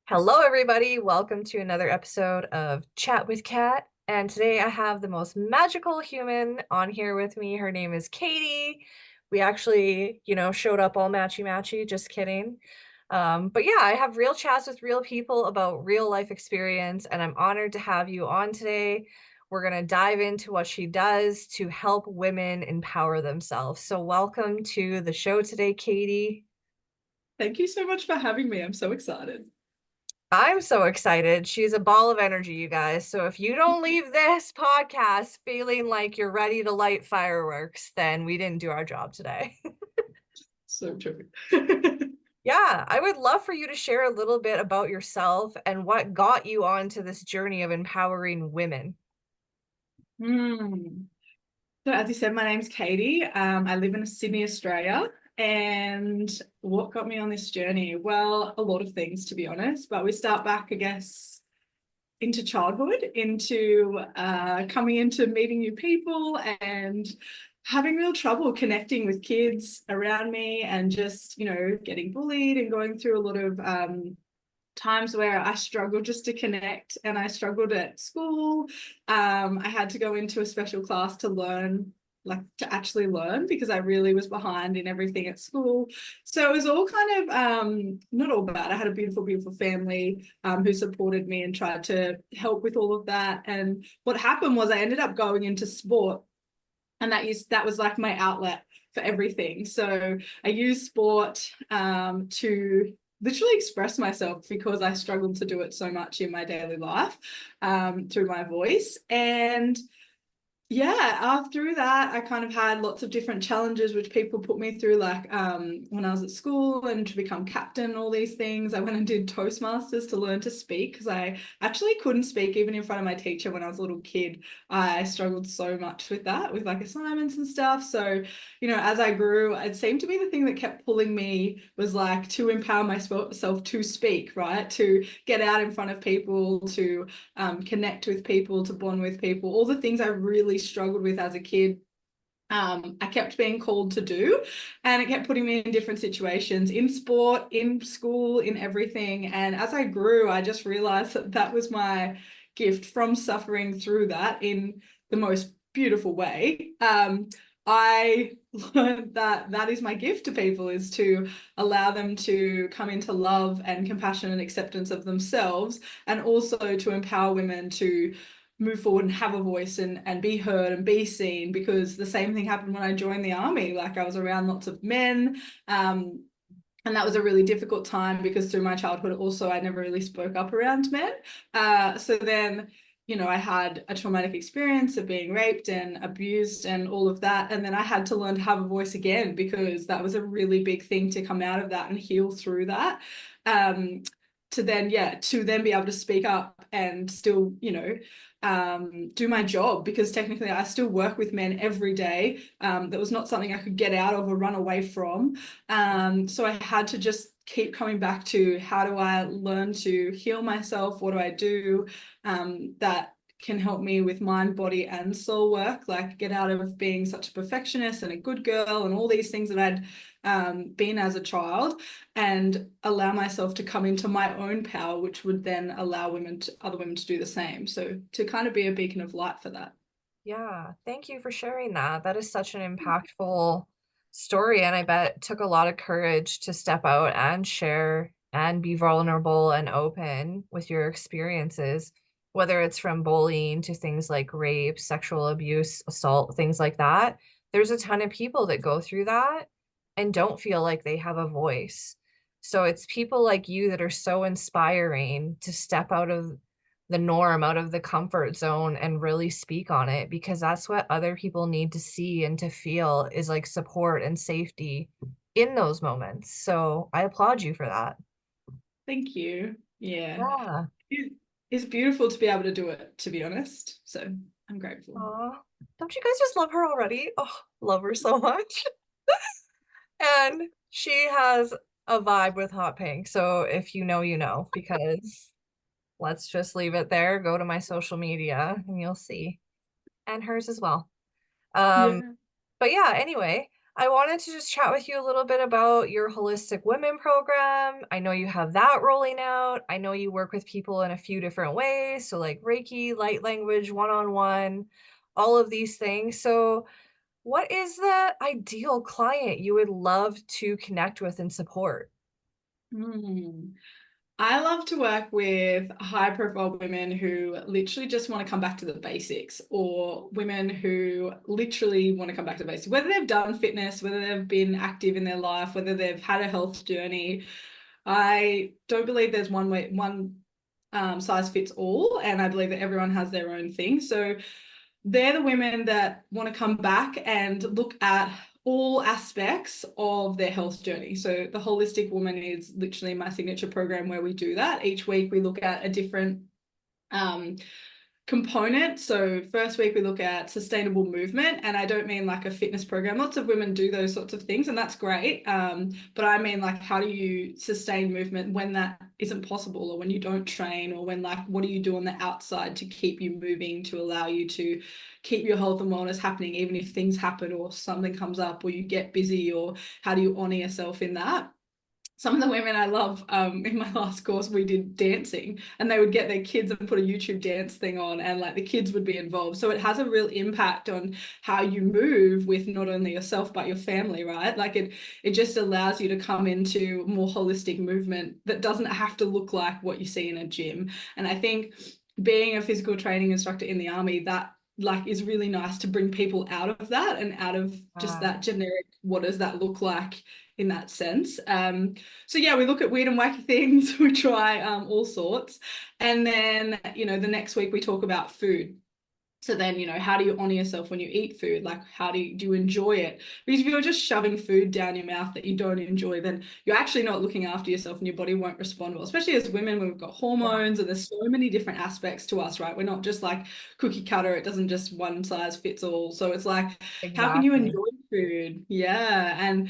Hello, everybody. Welcome to another episode of Chat with Kat. And today I have the most magical human on here with me. Her name is Katie. We actually, showed up all matchy-matchy. Just kidding. But yeah, I have real chats with real people about real life experience, and I'm honored to have you on today. We're going to dive into what she does to help women empower themselves. So welcome to the show today, Katie. Thank you so much for having me. I'm so excited. I'm so excited. She's a ball of energy, you guys. So if you don't leave this podcast feeling like you're ready to light fireworks, then we didn't do our job today. So true. Yeah, I would love for you to share a little bit about yourself and what got you onto this journey of empowering women. Hmm. So, as you said, my name's Katie. I live in Sydney, Australia. And what got me on this journey? Well, a lot of things, to be honest. But we start back, I guess, into childhood, into coming into meeting new people and having real trouble connecting with kids around me and just, getting bullied and going through a lot of times where I struggled just to connect and I struggled at school. I had to go into a special class to learn, like to actually learn, because I really was behind in everything at school. So it was all kind of not all bad. I had a beautiful, beautiful family who supported me and tried to help with all of that. And what happened was I ended up going into sport, and that was like my outlet for everything. So I used sport to literally express myself because I struggled to do it so much in my daily life through my voice. And yeah, through that, I kind of had lots of different challenges which people put me through, like when I was at school and to become captain and all these things. I went and did Toastmasters to learn to speak because I actually couldn't speak even in front of my teacher when I was a little kid. I struggled so much with that, with like assignments and stuff. So, as I grew, it seemed to be the thing that kept pulling me was like to empower myself to speak, right? To get out in front of people, to connect with people, to bond with people, all the things I really struggled with as a kid. I kept being called to do, and it kept putting me in different situations in sport, in school, in everything. And as I grew, I just realized that that was my gift from suffering through that in the most beautiful way. I learned that that is my gift to people, is to allow them to come into love and compassion and acceptance of themselves, and also to empower women to move forward and have a voice and be heard and be seen, because the same thing happened when I joined the army. Like, I was around lots of men, and that was a really difficult time because through my childhood also I never really spoke up around men. So then, I had a traumatic experience of being raped and abused and all of that. And then I had to learn to have a voice again, because that was a really big thing to come out of that and heal through that. Um, to then be able to speak up and still, do my job, because technically I still work with men every day. That was not something I could get out of or run away from. So I had to just keep coming back to, how do I learn to heal myself? What do I do that can help me with mind, body, and soul work, like get out of being such a perfectionist and a good girl and all these things that I'd been as a child, and allow myself to come into my own power, which would then allow other women to do the same. So to kind of be a beacon of light for that. Yeah, thank you for sharing that. That is such an impactful story, and I bet it took a lot of courage to step out and share and be vulnerable and open with your experiences, whether it's from bullying to things like rape, sexual abuse, assault, things like that. There's a ton of people that go through that and don't feel like they have a voice. So it's people like you that are so inspiring to step out of the norm, out of the comfort zone, and really speak on it, because that's what other people need to see and to feel, is like support and safety in those moments. So I applaud you for that. Thank you. Yeah. Yeah. It's beautiful to be able to do it, to be honest. So I'm grateful. Aw. Don't you guys just love her already? Oh, love her so much. And she has a vibe with hot pink. So if you know, you know, because let's just leave it there. Go to my social media and you'll see. And hers as well. Um, Yeah. but yeah, anyway, I wanted to just chat with you a little bit about your Holistic Women program. I know you have that rolling out. I know you work with people in a few different ways, so like Reiki, light language, one-on-one, all of these things. So, what is the ideal client you would love to connect with and support? Hmm. I love to work with high profile women who literally just want to come back to the basics, or women who literally want to come back to the basics, whether they've done fitness, whether they've been active in their life, whether they've had a health journey. I don't believe there's one size fits all, and I believe that everyone has their own thing. So they're the women that want to come back and look at all aspects of their health journey. So the Holistic Woman is literally my signature program where we do that. Each week we look at a different um, component. So first week we look at sustainable movement, and I don't mean like a fitness program. Lots of women do those sorts of things, and that's great. But I mean like how do you sustain movement when that isn't possible, or when you don't train, or when like what do you do on the outside to keep you moving, to allow you to keep your health and wellness happening, even if things happen or something comes up or you get busy, or how do you honor yourself in that? Some of the women I love, in my last course, we did dancing, and they would get their kids and put a YouTube dance thing on, and like the kids would be involved. So it has a real impact on how you move with not only yourself but your family, right? Like it just allows you to come into more holistic movement that doesn't have to look like what you see in a gym. And I think being a physical training instructor in the army, that like is really nice to bring people out of that and out of just Uh, that generic, what does that look like in that sense. So yeah, we look at weird and wacky things. We try all sorts, and then the next week we talk about food. So then, how do you honor yourself when you eat food? Like, how do you enjoy it? Because if you're just shoving food down your mouth that you don't enjoy, then you're actually not looking after yourself, and your body won't respond well. Especially as women, when we've got yeah, hormones and there's so many different aspects to us, right? We're not just like cookie cutter. It doesn't just one size fits all. So it's like, how can you exactly. enjoy food? Yeah. And,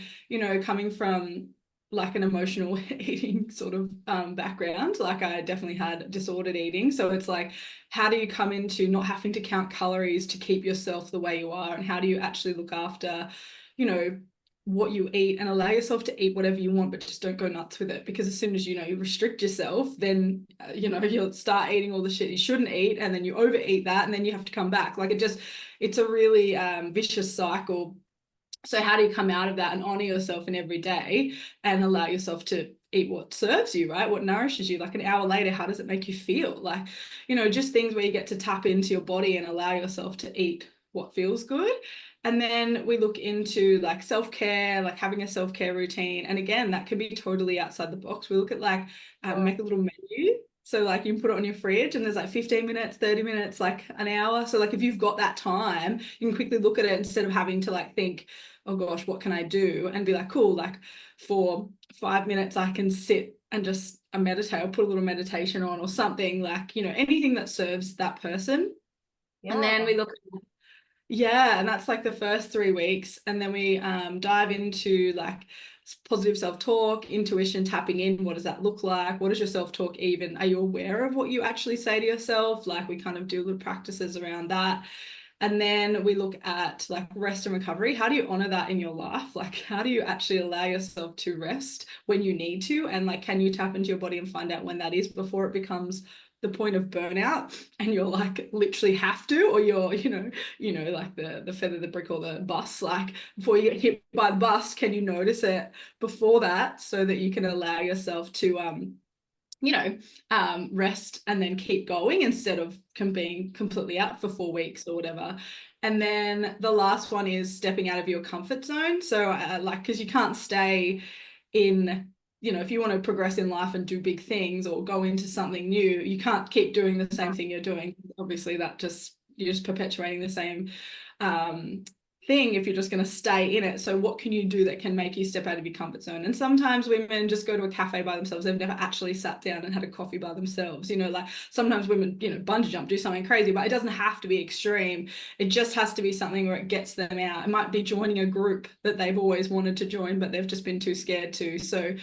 coming from like an emotional eating sort of background, like I definitely had disordered eating. So it's like, how do you come into not having to count calories to keep yourself the way you are, and how do you actually look after you know what you eat, and allow yourself to eat whatever you want, but just don't go nuts with it, because as soon as you restrict yourself, then you'll start eating all the shit you shouldn't eat, and then you overeat that, and then you have to come back. Like it's a really vicious cycle. So how do you come out of that and honor yourself in every day, and allow yourself to eat what serves you, right? What nourishes you? Like an hour later, how does it make you feel? Like, just things where you get to tap into your body and allow yourself to eat what feels good. And then we look into like self-care, like having a self-care routine. And again, that can be totally outside the box. We look at like Yeah. make a little menu. So like you can put it on your fridge, and there's like 15 minutes, 30 minutes, like an hour. So like if you've got that time, you can quickly look at it instead of having to like think, oh gosh, what can I do? And be like, cool, like for 5 minutes, I can sit and just meditate, or put a little meditation on, or something like, anything that serves that person. And Yeah. then we look, yeah, and that's like the first 3 weeks. And then we dive into like positive self-talk, intuition, tapping in. What does that look like? What is your self-talk even? Are you aware of what you actually say to yourself? Like we kind of do little practices around that. And then we look at like rest and recovery. How do you honor that in your life? Like, how do you actually allow yourself to rest when you need to? And like, can you tap into your body and find out when that is before it becomes the point of burnout, and you're like literally have to, or you're, like the feather, the brick, or the bus, like before you get hit by the bus, can you notice it before that, so that you can allow yourself to rest and then keep going, instead of being completely out for 4 weeks or whatever. And then the last one is stepping out of your comfort zone. So, like, because you can't stay in, if you want to progress in life and do big things or go into something new, you can't keep doing the same thing you're doing. Obviously, you're just perpetuating the same um, thing if you're just going to stay in it. So what can you do that can make you step out of your comfort zone? And sometimes women just go to a cafe by themselves. They've never actually sat down and had a coffee by themselves. Like sometimes women, bungee jump, do something crazy, but it doesn't have to be extreme. It just has to be something where it gets them out. It might be joining a group that they've always wanted to join, but they've just been too scared to. So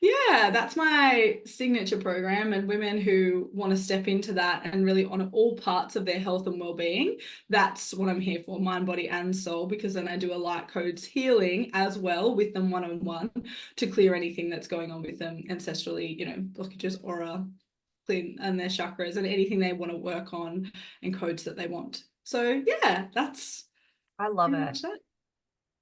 Yeah, that's my signature program. And women who want to step into that and really honor all parts of their health and well-being, that's what I'm here for, mind, body, and soul, because then I do a light codes healing as well with them one-on-one to clear anything that's going on with them ancestrally, blockages, aura, clean and their chakras and anything they want to work on and codes that they want. So yeah, that's I love pretty it. much that.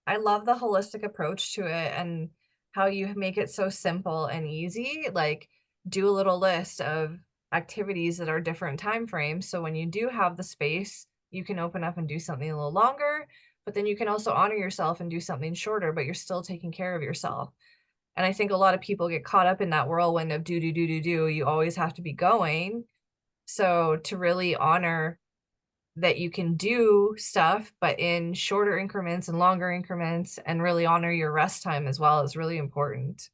I love the holistic approach to it and how you make it so simple and easy. Like, do a little list of activities that are different time frames. So when you do have the space, you can open up and do something a little longer, but then you can also honor yourself and do something shorter, but you're still taking care of yourself. And I think a lot of people get caught up in that whirlwind of do, do, do, do, do. You always have to be going. So to really honor that you can do stuff, but in shorter increments and longer increments and really honor your rest time as well is really important.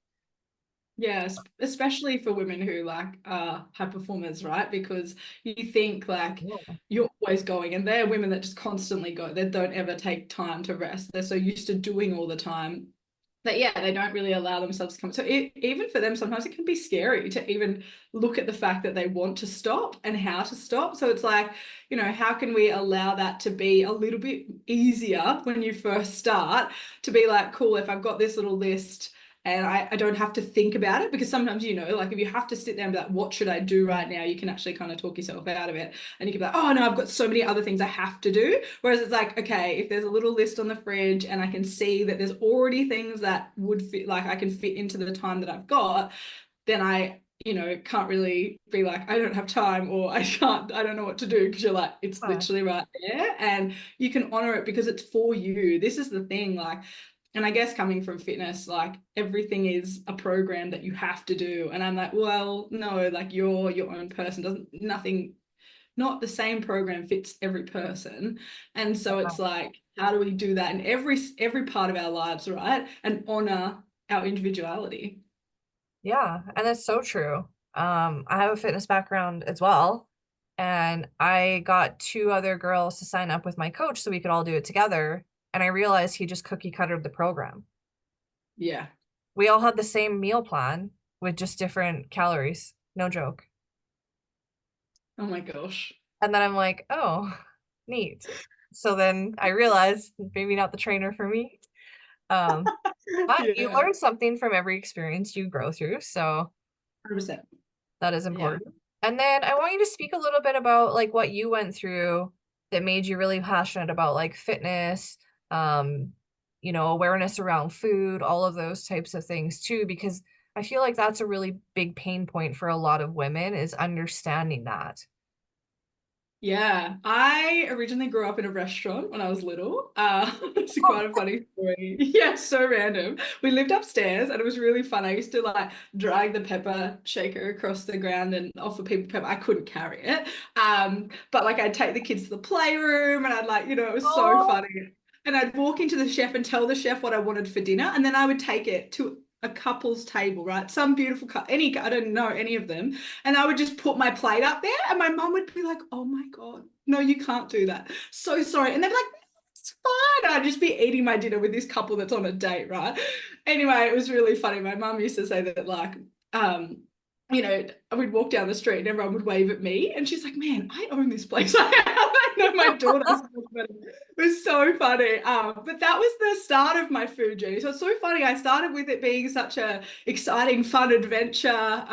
Yes, especially for women who like are high performers, right? Because you think like Yeah. you're always going, and they're women that just constantly go. They don't ever take time to rest. They're so used to doing all the time that yeah, they don't really allow themselves to come. So even for them, sometimes it can be scary to even look at the fact that they want to stop and how to stop. So it's like, how can we allow that to be a little bit easier when you first start to be like, cool, if I've got this little list and I don't have to think about it, because sometimes, like if you have to sit there and be like, what should I do right now? You can actually kind of talk yourself out of it and you can be like, oh no, I've got so many other things I have to do. Whereas it's like, okay, if there's a little list on the fridge and I can see that there's already things that would fit, like I can fit into the time that I've got, then I, can't really be like, I don't have time or I don't know what to do, because you're like, it's Huh. literally right there. And you can honor it because it's for you. This is the thing, like, and I guess coming from fitness, like everything is a program that you have to do. And I'm like, well, no, like you're your own person. Doesn't nothing, not the same program fits every person. And so it's like, how do we do that in every part of our lives, right? And honor our individuality. Yeah, and that's so true. I have a fitness background as well, and I got two other girls to sign up with my coach so we could all do it together. And I realized he just cookie cuttered the program. Yeah. We all had the same meal plan with just different calories. No joke. Oh my gosh. And then I'm like, oh, neat. So then I realized maybe not the trainer for me. Um, but you Yeah. learn something from every experience you grow through. So 100%. that is Yeah. important. And then I want you to speak a little bit about like what you went through that made you really passionate about like fitness, um, awareness around food, all of those types of things too, because I feel like that's a really big pain point for a lot of women is understanding that. Yeah, I originally grew up in a restaurant when I was little. It's quite a funny story. Yeah, so random. We lived upstairs and it was really fun. I used to like drag the pepper shaker across the ground and offer people pepper. I couldn't carry it. But like I'd take the kids to the playroom and I'd like, it was so Oh, funny. And I'd walk into the chef and tell the chef what I wanted for dinner, and then I would take it to a couple's table, right? Some beautiful any I don't know any of them, and I would just put my plate up there, and my mum would be like, "Oh my God, no, you can't do that. So sorry." And they'd be like, "It's fine." I'd just be eating my dinner with this couple that's on a date, right? Anyway, it was really funny. My mum used to say that, like, um, we'd walk down the street and everyone would wave at me. And she's like, man, I own this place. I know my daughter. It was so funny. But that was the start of my food journey. So it's so funny. I started with it being such a exciting, fun adventure,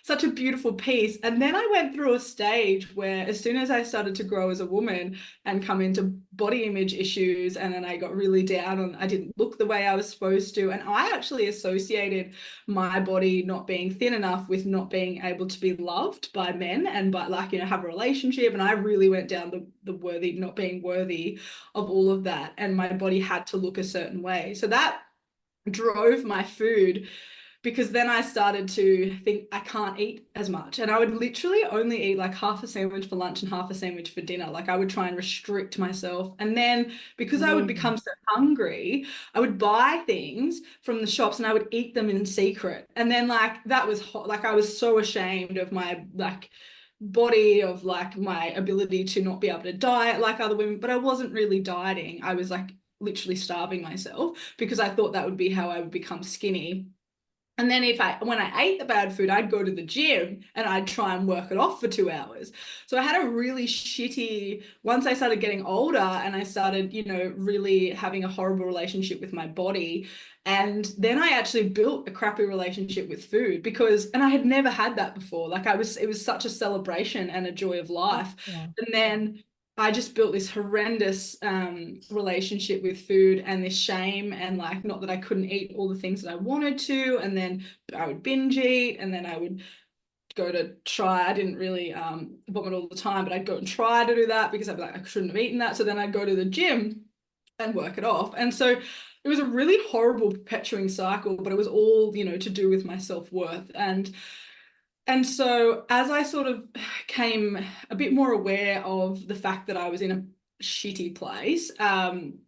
such a beautiful piece. And then I went through a stage where as soon as I started to grow as a woman and come into body image issues, and then I got really down on, I didn't look the way I was supposed to. And I actually associated my body not being thin enough with not being able to be loved by men and but like have a relationship. And I really went down the worthy, not being worthy of all of that, and my body had to look a certain way. So that drove my food, because then I started to think I can't eat as much. And I would literally only eat like half a sandwich for lunch and half a sandwich for dinner. Like I would try and restrict myself. And then because I would mm, become so hungry, I would buy things from the shops and I would eat them in secret. And then like that was hot. Like I was so ashamed of my like body, of like my ability to not be able to diet like other women, but I wasn't really dieting. I was like literally starving myself because I thought that would be how I would become skinny. And then when I ate the bad food, I'd go to the gym and I'd try and work it off for 2 hours. So I had a really shitty, once I started getting older and I started, really having a horrible relationship with my body. And then I actually built a crappy relationship with food and I had never had that before. Like it was such a celebration and a joy of life. Yeah. And then I just built this horrendous relationship with food and this shame, and like, not that I couldn't eat all the things that I wanted to, and then I would binge eat, and then I would go to try. I didn't really vomit all the time, but I'd go and try to do that because I'd be like, I shouldn't have eaten that. So then I'd go to the gym and work it off. And so it was a really horrible perpetuating cycle, but it was all, to do with my self-worth. And so as I sort of came a bit more aware of the fact that I was in a shitty place, and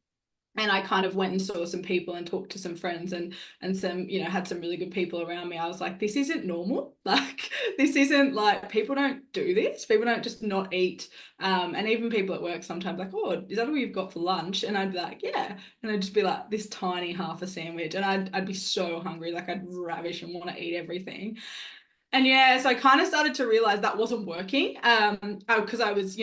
I kind of went and saw some people and talked to some friends and some, had some really good people around me. I was like, this isn't normal. Like, this isn't like, people don't do this. People don't just not eat. And even people at work sometimes like, oh, is that all you've got for lunch? And I'd be like, yeah. And I'd just be like this tiny half a sandwich. And I'd be so hungry, like I'd ravish and want to eat everything. And yeah, so I kind of started to realize that wasn't working. Because I was,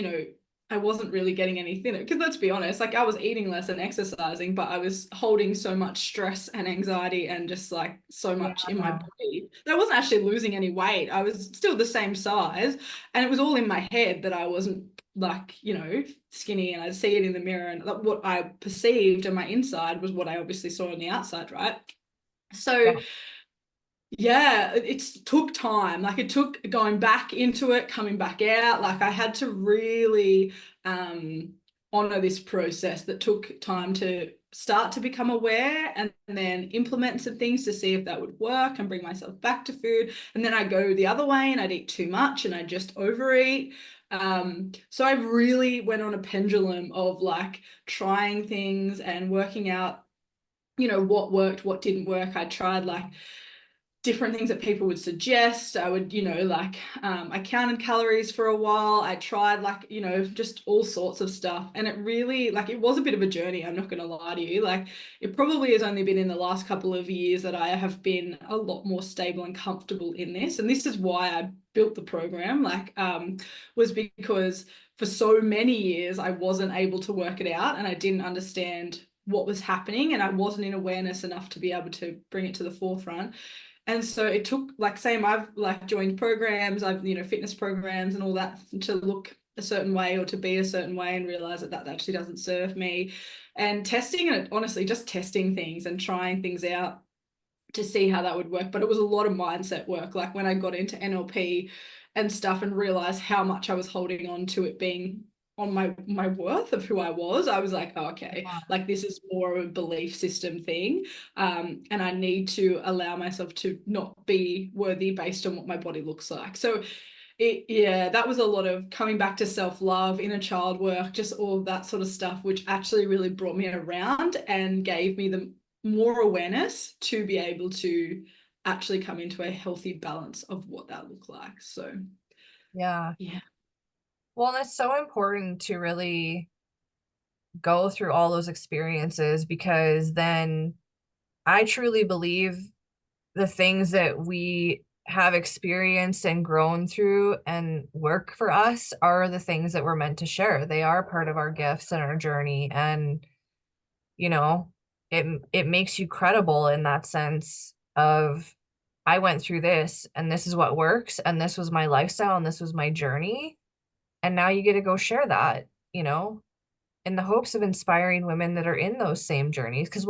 I wasn't really getting any thinner. Because let's be honest, like I was eating less and exercising, but I was holding so much stress and anxiety and just like so much in my Yeah. body that I wasn't actually losing any weight. I was still the same size, and it was all in my head that I wasn't like, skinny, and I'd see it in the mirror, and what I perceived on my inside was what I obviously saw on the outside, right? So Yeah. yeah, it took time. Like it took going back into it, coming back out. Like I had to really honor this process that took time to start to become aware and then implement some things to see if that would work and bring myself back to food. And then I go the other way and I'd eat too much and I just overeat. So I really went on a pendulum of like trying things and working out, what worked, what didn't work. I tried like different things that people would suggest. I would, I counted calories for a while. I tried like, just all sorts of stuff. And it really, like, it was a bit of a journey. I'm not going to lie to you. Like, it probably has only been in the last couple of years that I have been a lot more stable and comfortable in this. And this is why I built the program, was because for so many years I wasn't able to work it out and I didn't understand what was happening and I wasn't in awareness enough to be able to bring it to the forefront. And so it took like same I've like joined programs, I've fitness programs and all that to look a certain way or to be a certain way and realize that that actually doesn't serve me. And testing it, honestly, just testing things and trying things out to see how that would work. But it was a lot of mindset work. Like when I got into NLP and stuff and realized how much I was holding on to it being on my worth of who I was like, oh, okay, like this is more of a belief system thing. And I need to allow myself to not be worthy based on what my body looks like. So yeah, that was a lot of coming back to self-love, inner child work, just all of that sort of stuff, which actually really brought me around and gave me the more awareness to be able to actually come into a healthy balance of what that looked like. So Yeah. yeah. Well, it's so important to really go through all those experiences because then I truly believe the things that we have experienced and grown through and work for us are the things that we're meant to share. They are part of our gifts and our journey. And, you know, it makes you credible in that sense of I went through this and this is what works and this was my lifestyle and this was my journey. And now you get to go share that, in the hopes of inspiring women that are in those same journeys. Because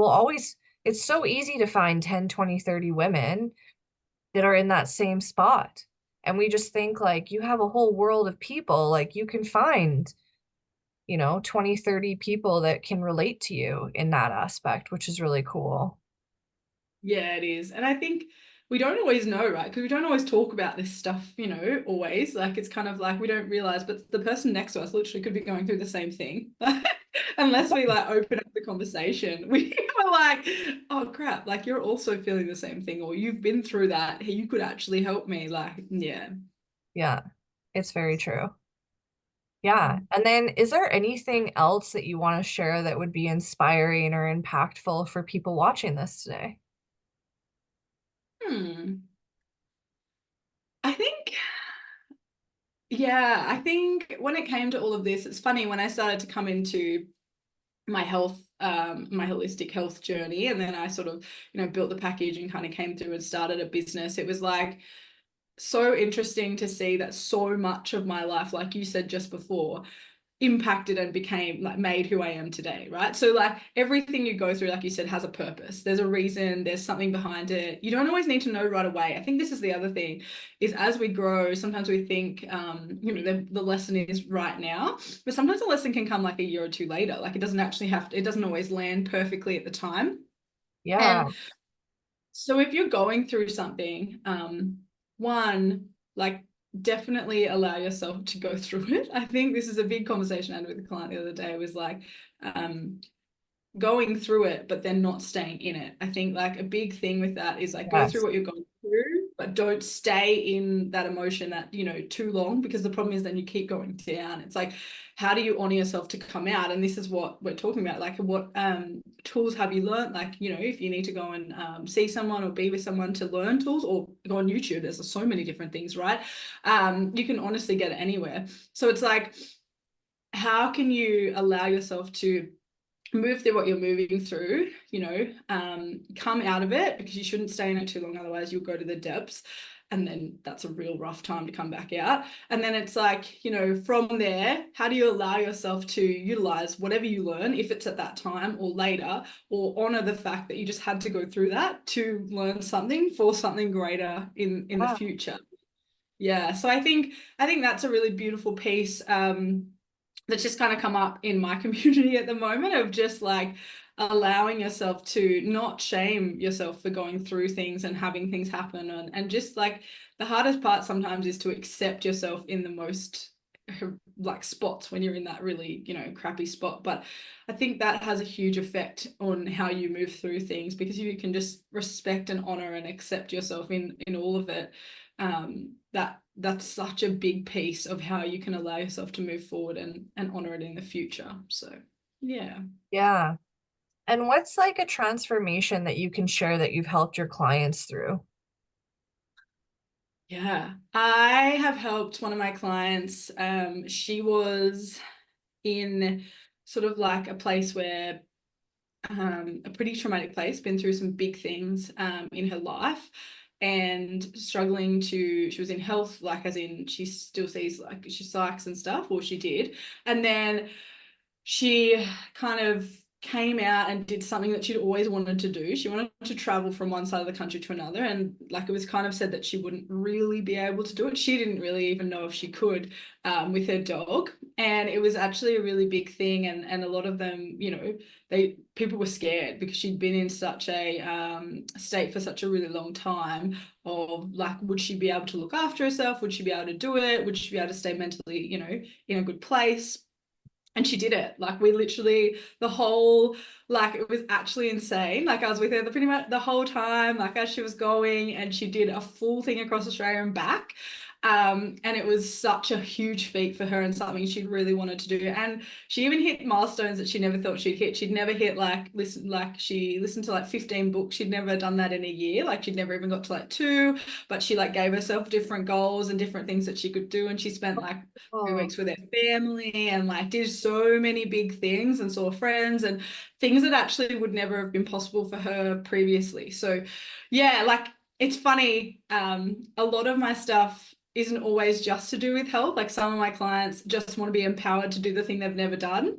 it's so easy to find 10, 20, 30 women that are in that same spot. And we just think like you have a whole world of people, like you can find, 20, 30 people that can relate to you in that aspect, which is really cool. Yeah, it is. And I think we don't always know, right? Because we don't always talk about this stuff, always. Like it's kind of like we don't realize, but the person next to us literally could be going through the same thing. Unless we like open up the conversation, we were like, oh crap, like you're also feeling the same thing, or you've been through that. Hey, you could actually help me. Like, yeah. Yeah, it's very true. Yeah. And then is there anything else that you want to share that would be inspiring or impactful for people watching this today? Hmm. I think, yeah, I think when it came to all of this, it's funny when I started to come into my health, my holistic health journey, and then I sort of, built the package and kind of came through and started a business. It was like so interesting to see that so much of my life, like you said just before, impacted and became like made who I am today, right? So like everything you go through, like you said, has a purpose. There's a reason, there's something behind it. You don't always need to know right away. I think this is the other thing is as we grow, sometimes we think the lesson is right now, but sometimes the lesson can come like a year or two later. Like it doesn't actually have to, it doesn't always land perfectly at the time. Yeah. And so if you're going through something, one, like definitely allow yourself to go through it. I think this is a big conversation I had with a client the other day was like, um, going through it, but then not staying in it. I think like a big thing with that is like go through Yes. what you're going through, but don't stay in that emotion that, too long, because the problem is then you keep going down. It's like, how do you honor yourself to come out? And this is what we're talking about. Like what tools have you learned? Like, if you need to go and see someone or be with someone to learn tools, or go on YouTube, there's so many different things, right? You can honestly get it anywhere. So it's like, how can you allow yourself to move through what you're moving through, come out of it, because you shouldn't stay in it too long, otherwise you'll go to the depths, and then that's a real rough time to come back out. And then it's like, from there, how do you allow yourself to utilize whatever you learn, if it's at that time or later, or honor the fact that you just had to go through that to learn something for something greater in the Yeah. future. Yeah, so I think that's a really beautiful piece, that's just kind of come up in my community at the moment, of just like allowing yourself to not shame yourself for going through things and having things happen, and just like the hardest part sometimes is to accept yourself in the most like spots when you're in that really, crappy spot. But I think that has a huge effect on how you move through things, because you can just respect and honor and accept yourself in all of it. That's such a big piece of how you can allow yourself to move forward and honor it in the future. So yeah. Yeah. And what's like a transformation that you can share that you've helped your clients through? Yeah, I have helped one of my clients. She was in sort of like a place where, a pretty traumatic place, been through some big things in her life, and struggling to, she was in health, like as in she still sees, like she psychs and stuff, or she did. And then she kind of came out and did something that she'd always wanted to do. She wanted to travel from one side of the country to another. And like it was kind of said that she wouldn't really be able to do it. She didn't really even know if she could, with her dog. And it was actually a really big thing. And a lot of them, people were scared, because she'd been in such a state for such a really long time, of like, would she be able to look after herself? Would she be able to do it? Would she be able to stay mentally, in a good place? And she did it. Like we literally the whole, like it was actually insane. Like I was with her pretty much the whole time, like as she was going, and she did a full thing across Australia and back. And it was such a huge feat for her, and something she'd really wanted to do. And she even hit milestones that she never thought she'd hit. She'd never hit like she listened to like 15 books. She'd never done that in a year. Like she'd never even got to like two, but she like gave herself different goals and different things that she could do. And she spent like 3 weeks Oh, with their family, and like did so many big things, and saw friends and things that actually would never have been possible for her previously. So yeah, like it's funny, a lot of my stuff isn't always just to do with health. Like some of my clients just want to be empowered to do the thing they've never done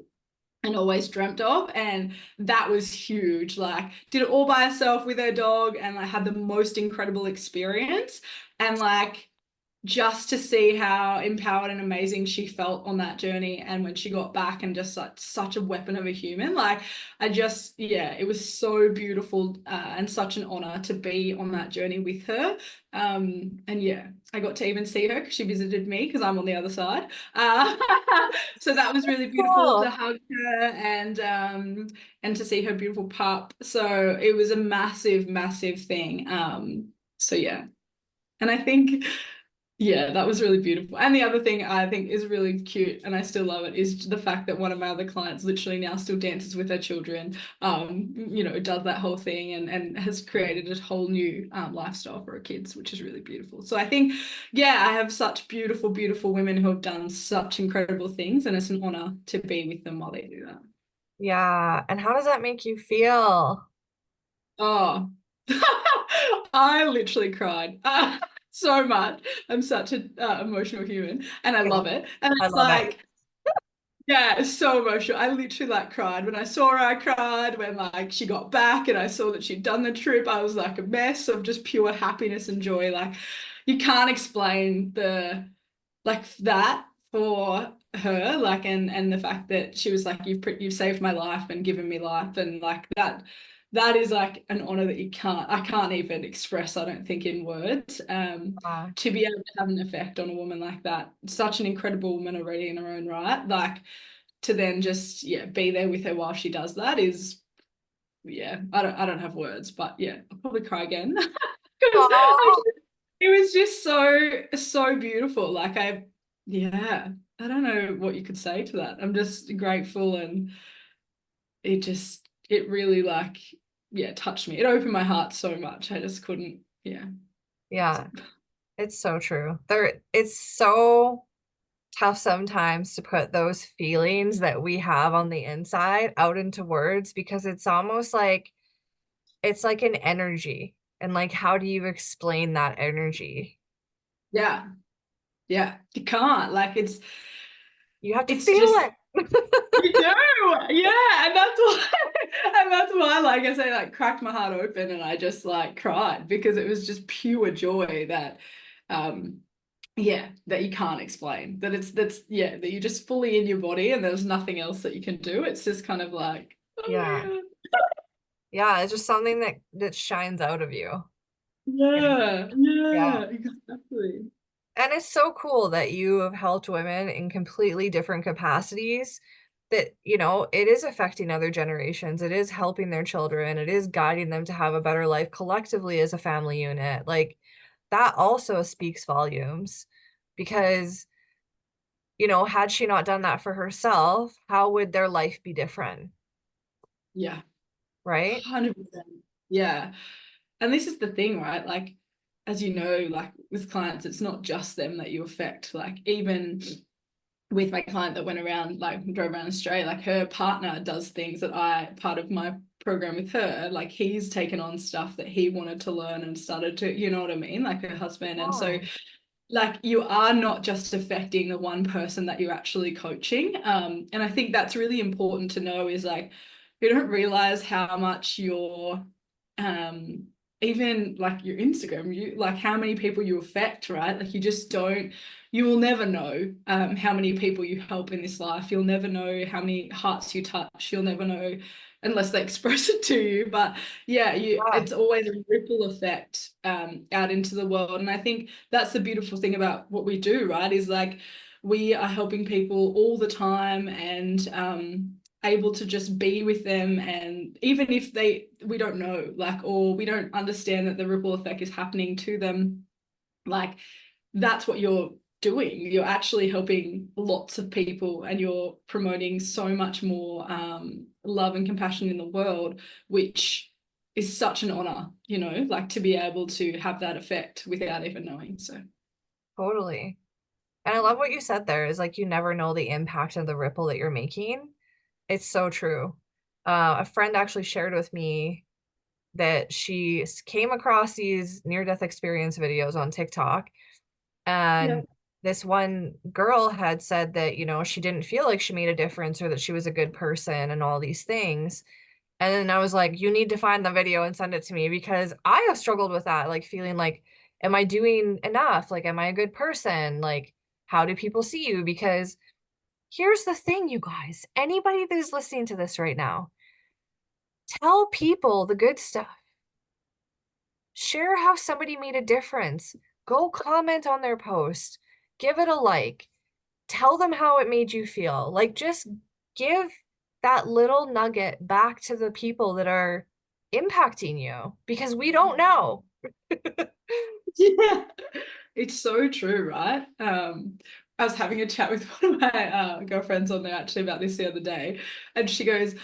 and always dreamt of, and that was huge. Like did it all by herself with her dog, and I had the most incredible experience. And like just to see how empowered and amazing she felt on that journey, and when she got back, and just such a weapon of a human, like I just, yeah, it was so beautiful, and such an honor to be on that journey with her. And yeah, I got to even see her because she visited me, because I'm on the other side. uh, so that was really beautiful to cool. hug her, and to see her beautiful pup. So it was a massive thing. So yeah, and I think Yeah, that was really beautiful. And the other thing I think is really cute, and I still love it, is the fact that one of my other clients literally now still dances with her children, does that whole thing and has created a whole new lifestyle for her kids, which is really beautiful. So I think, yeah, I have such beautiful, beautiful women who have done such incredible things, and it's an honor to be with them while they do that. Yeah. And how does that make you feel? Oh, I literally cried so much. I'm such an emotional human and I I love love it. it. And I it's love it. like, yeah, it's so emotional. I literally like cried. When I saw her, I cried. When like she got back and I saw that she'd done the trip, I was like a mess of just pure happiness and joy. Like you can't explain the like that for her, like and the fact that she was like you've saved my life and given me life and like that is like an honor that I can't even express, I don't think, in words. Uh, To be able to have an effect on a woman like that, such an incredible woman already in her own right, like to then just yeah be there with her while she does that is yeah, I don't have words, but yeah, I'll probably cry again because oh, it was just so beautiful. Like yeah, I don't know what you could say to that. I'm just grateful, and it really like yeah touched me. It opened my heart so much. I just couldn't yeah. yeah. It's so true. It's so tough sometimes to put those feelings that we have on the inside out into words because it's almost like it's like an energy. And like, how do you explain that energy? Yeah, yeah. You can't like You have to it's feel just it. you do, yeah, and that's why, and that's why, like I say, like cracked my heart open, and I just like cried because it was just pure joy that, um, yeah, that you can't explain. That that's yeah, that you're just fully in your body, and there's nothing else that you can do. It's just kind of like, oh Yeah. my Yeah, it's just something that shines out of you. And god, yeah, yeah. yeah, exactly. And it's so cool that you have helped women in completely different capacities that, it is affecting other generations. It is helping their children. It is guiding them to have a better life collectively as a family unit. Like that also speaks volumes because, had she not done that for herself, how would their life be different? Yeah, Right? 100%. Yeah. And this is the thing, right? Like, as you know, like with clients, it's not just them that you affect. Like, even with my client that went around, like drove around Australia, like her partner does things that part of my program with her, like he's taken on stuff that he wanted to learn and started to, you know what I mean? Like her husband. And so Oh, like you are not just affecting the one person that you're actually coaching. And I think that's really important to know is like you don't realize how much your um even like your Instagram, you like how many people you affect, right? Like you just don't, you will never know how many people you help in this life. You'll never know how many hearts you touch. You'll never know unless they express it to you. But yeah, yeah, it's always a ripple effect out into the world. And I think that's the beautiful thing about what we do, right? Is like we are helping people all the time and able to just be with them. And even if we don't know, like, or we don't understand that the ripple effect is happening to them, like that's what you're doing. You're actually helping lots of people and you're promoting so much more love and compassion in the world, which is such an honor, like to be able to have that effect without even knowing. So, totally. And I love what you said there is like you never know the impact of the ripple that you're making. It's so true. A friend actually shared with me that she came across these near-death experience videos on TikTok, yeah. and this one girl had said that, she didn't feel like she made a difference or that she was a good person and all these things. And then I was like, you need to find the video and send it to me because I have struggled with that, like feeling like, am I doing enough? Like, am I a good person? Like, how do people see you? Because here's the thing, you guys, anybody that is listening to this right now, tell people the good stuff. Share how somebody made a difference. Go comment on their post. Give it a like. Tell them how it made you feel. Like, just give that little nugget back to the people that are impacting you because we don't know. Yeah. it's so true, right? I was having a chat with one of my girlfriends on there actually about this the other day, and she goes,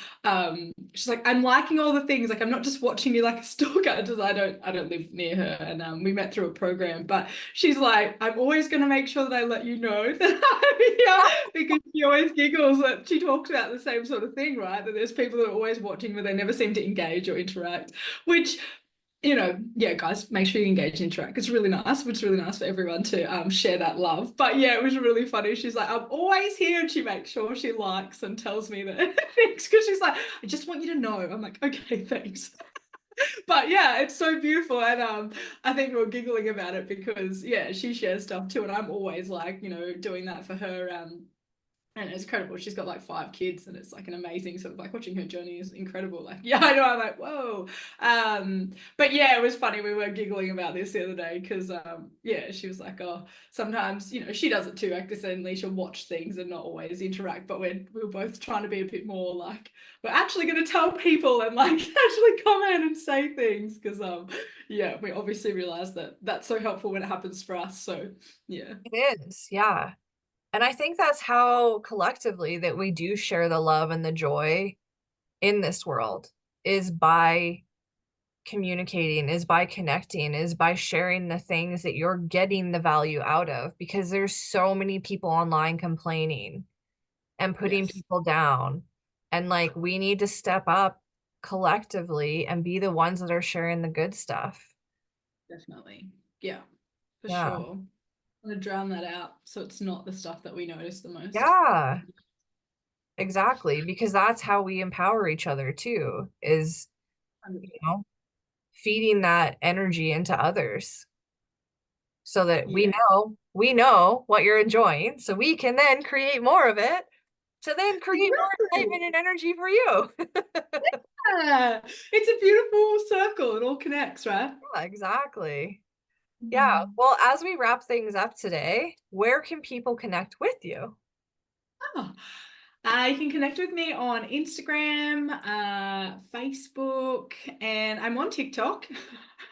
she's like, I'm liking all the things, like I'm not just watching you like a stalker, because I don't live near her, and we met through a program, but she's like, I'm always going to make sure that I let you know that I'm here, because she always giggles that she talks about the same sort of thing, right? That there's people that are always watching, but they never seem to engage or interact, which yeah, guys, make sure you engage and interact. It's really nice. It's really nice for everyone to share that love. But yeah, it was really funny. She's like, I'm always here, and she makes sure she likes and tells me that things because she's like, I just want you to know. I'm like, okay, thanks. But yeah, it's so beautiful, and I think we are giggling about it because yeah, she shares stuff too, and I'm always like, doing that for her. And it's incredible. She's got like 5 kids, and it's like an amazing sort of like watching her journey is incredible. Like, yeah, I know. I'm like, whoa. But yeah, it was funny. We were giggling about this the other day because, yeah, she was like, oh, sometimes, she does it too. Accidentally, she'll watch things and not always interact. But we were both trying to be a bit more like, we're actually going to tell people and like actually comment and say things because, yeah, we obviously realize that that's so helpful when it happens for us. So, yeah. It is, yeah. And I think that's how collectively that we do share the love and the joy in this world is by communicating, is by connecting, is by sharing the things that you're getting the value out of because there's so many people online complaining and putting Yes, people down. And like we need to step up collectively and be the ones that are sharing the good stuff. definitely. Yeah, for Yeah. sure. Want to drown that out so it's not the stuff that we notice the most. Yeah, exactly. Because that's how we empower each other too, is, you 100%. know, feeding that energy into others so that Yeah, we know what you're enjoying so we can then create more of it to then create more exactly. excitement and energy for you. Yeah. It's a beautiful circle. It all connects, right? Yeah, exactly. Yeah. Mhm. Well, as we wrap things up today, where can people connect with you? Oh. You can connect with me on Instagram, Facebook, and I'm on TikTok.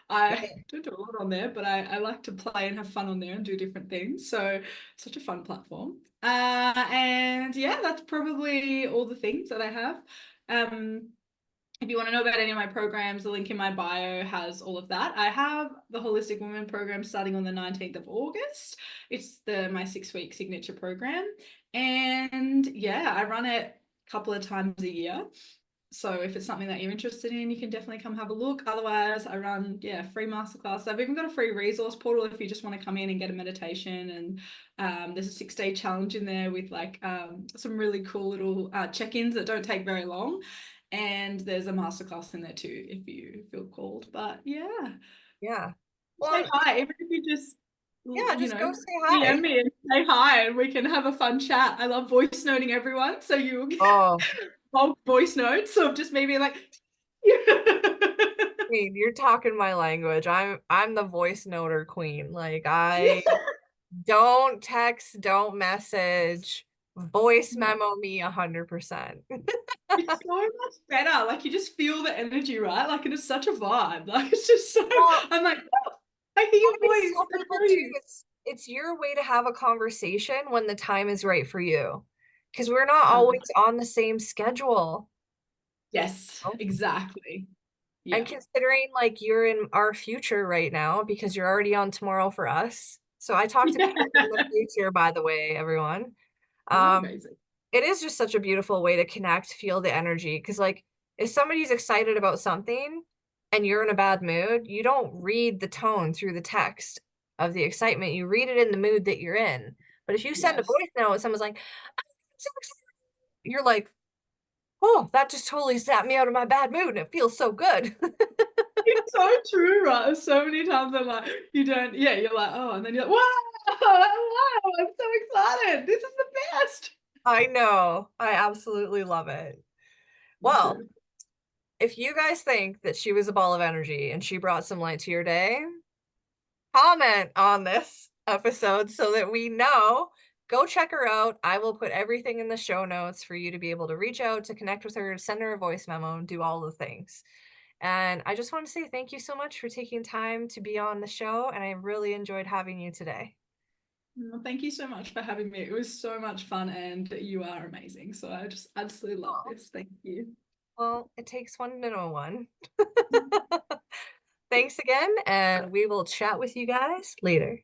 I don't do a lot on there, but I like to play and have fun on there and do different things. So, such a fun platform. And yeah, that's probably all the things that I have. Um, If you want to know about any of my programs, the link in my bio has all of that. I have the Holistic Woman program starting on the 19th of August. It's my 6-week signature program. And yeah, I run it a couple of times a year. So if it's something that you're interested in, you can definitely come have a look. Otherwise, I run, yeah, free masterclass. I've even got a free resource portal if you just want to come in and get a meditation. And there's a 6-day challenge in there with like some really cool little check-ins that don't take very long. And there's a masterclass in there too if you feel called. But yeah, Yeah. say Well, hi. Even if you just, yeah, just go say DM hi. me and say hi and we can have a fun chat. I love voice noting everyone. So you Oh, bulk voice notes of just maybe like, queen, you're talking my language. I'm the voice noter queen. Like I yeah. don't text, don't message, voice memo me 100%. It's so much better. Like you just feel the energy, right? Like it is such a vibe. Like it's just so. Well, I'm like, oh, I hear I your always voice. tell I people know too, you. it's your way to have a conversation when the time is right for you. Because we're not always 100%. on the same schedule. Yes, You know? exactly. And Yeah. considering like you're in our future right now because you're already on tomorrow for us. So I talk to people from the future, by the way, everyone. Oh, Um, amazing. it is just such a beautiful way to connect, feel the energy. Because, like, if somebody's excited about something and you're in a bad mood, you don't read the tone through the text of the excitement. You read it in the mood that you're in. But if you send a Yes. voice note, someone's like, "I'm so excited," you're like, oh, that just totally snapped me out of my bad mood and it feels so good. It's so true, right? There's so many times I'm like, you don't, yeah, you're like, oh, and then you're like, wow, wow, I'm so excited. This is the best. I know. I absolutely love it. Me Well, too. if you guys think that she was a ball of energy and she brought some light to your day, comment on this episode so that we know. Go check her out. I will put everything in the show notes for you to be able to reach out, to connect with her, send her a voice memo, and do all the things. And I just want to say thank you so much for taking time to be on the show, and I really enjoyed having you today. Well, thank you so much for having me. It was so much fun and you are amazing. So I just absolutely love Oh, this. Thank you. well, it takes one to know one. Thanks again, and we will chat with you guys later.